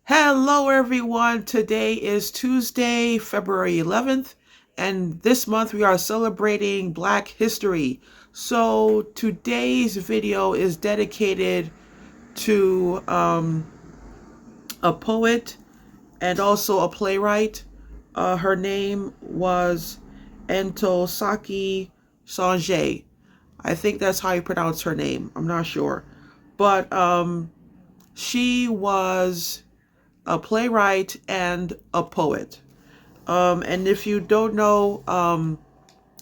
Hello, everyone. Today is Tuesday, February 11th, and this month we are celebrating Black History. So, today's video is dedicated to a poet and also a playwright. Her name was Ntozake Shange. I think that's how you pronounce her name. I'm not sure. But she was a playwright and a poet. And if you don't know,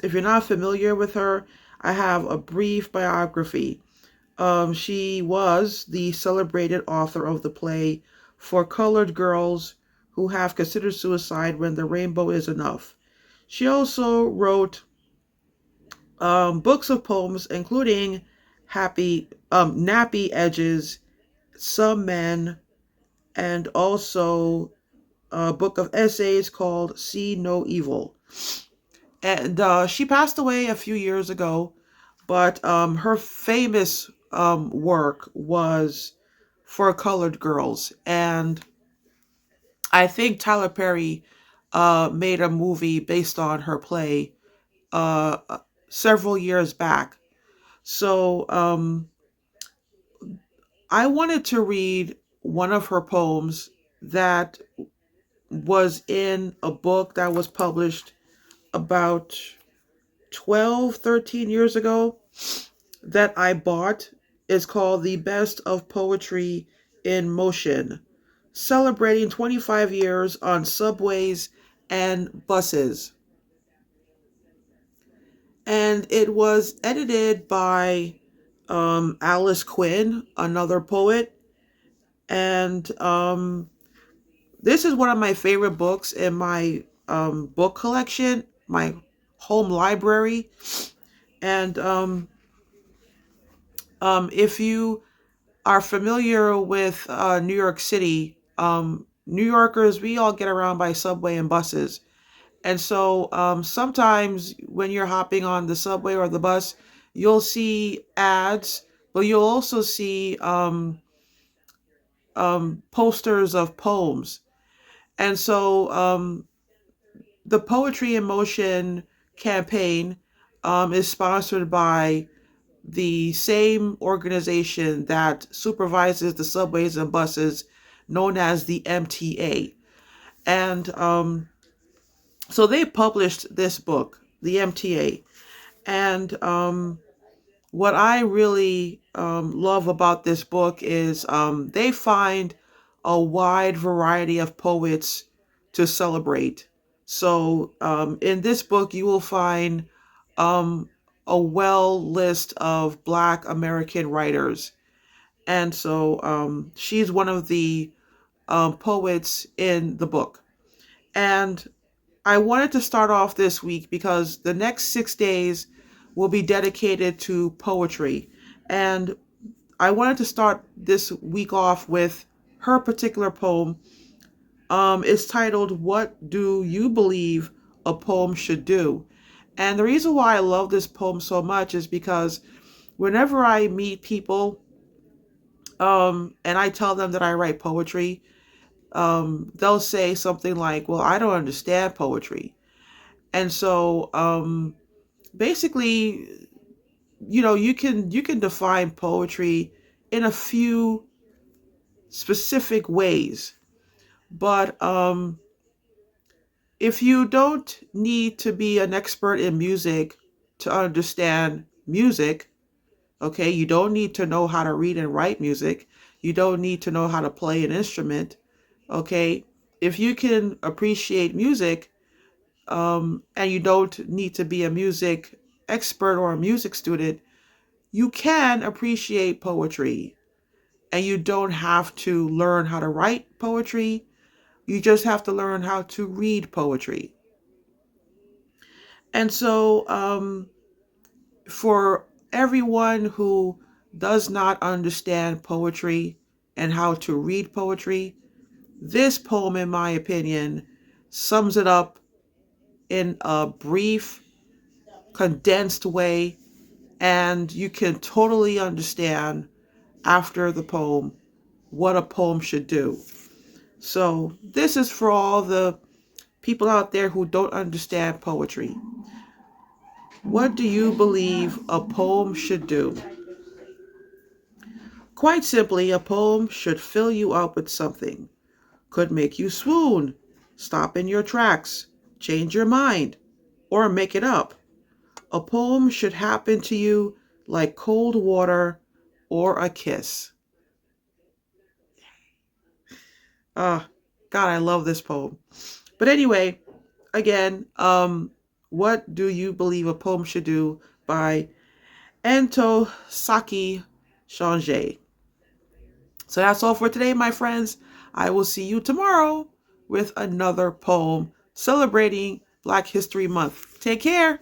if you're not familiar with her, I have a brief biography. She was the celebrated author of the play For Colored Girls Who Have Considered Suicide When the Rainbow Is Enough. She also wrote books of poems, including Nappy Edges, Some Men, and also a book of essays called See No Evil. And she passed away a few years ago, but her famous work was For Colored Girls. And I think Tyler Perry made a movie based on her play uh, several years back. So I wanted to read one of her poems that was in a book that was published about 12, 13 years ago that I bought. Is called The Best of Poetry in Motion, celebrating 25 years on subways and buses. And it was edited by Alice Quinn, another poet. And this is one of my favorite books in my book collection, my home library. And if you are familiar with New York City, New Yorkers, we all get around by subway and buses. And so sometimes when you're hopping on the subway or the bus, you'll see ads, but you'll also see posters of poems. And so the Poetry in Motion campaign is sponsored by the same organization that supervises the subways and buses, known as the MTA. And so they published this book, the MTA. And what I really love about this book is they find a wide variety of poets to celebrate. So in this book, you will find um, a well list of Black American writers. And so she's one of the poets in the book. And I wanted to start off this week because the next 6 days will be dedicated to poetry. And I wanted to start this week off with her particular poem. It's titled, What Do You Believe a Poem Should Do? And the reason why I love this poem so much is because whenever I meet people and I tell them that I write poetry, they'll say something like, well, I don't understand poetry. And so basically, you can define poetry in a few specific ways. But if you don't need to be an expert in music to understand music, okay, you don't need to know how to read and write music. You don't need to know how to play an instrument. Okay, if you can appreciate music, and you don't need to be a music expert or a music student, you can appreciate poetry. And you don't have to learn how to write poetry. You just have to learn how to read poetry. And so, for everyone who does not understand poetry and how to read poetry, this poem, in my opinion, sums it up in a brief, condensed way, and you can totally understand after the poem what a poem should do. So this is for all the people out there who don't understand poetry. What do you believe a poem should do? Quite simply, a poem should fill you up with something. Could make you swoon, stop in your tracks, change your mind, or make it up. A poem should happen to you like cold water or a kiss. Ah, God, I love this poem. But anyway, again, what do you believe a poem should do by Ntozake Shange. So that's all for today, my friends. I will see you tomorrow with another poem celebrating Black History Month. Take care.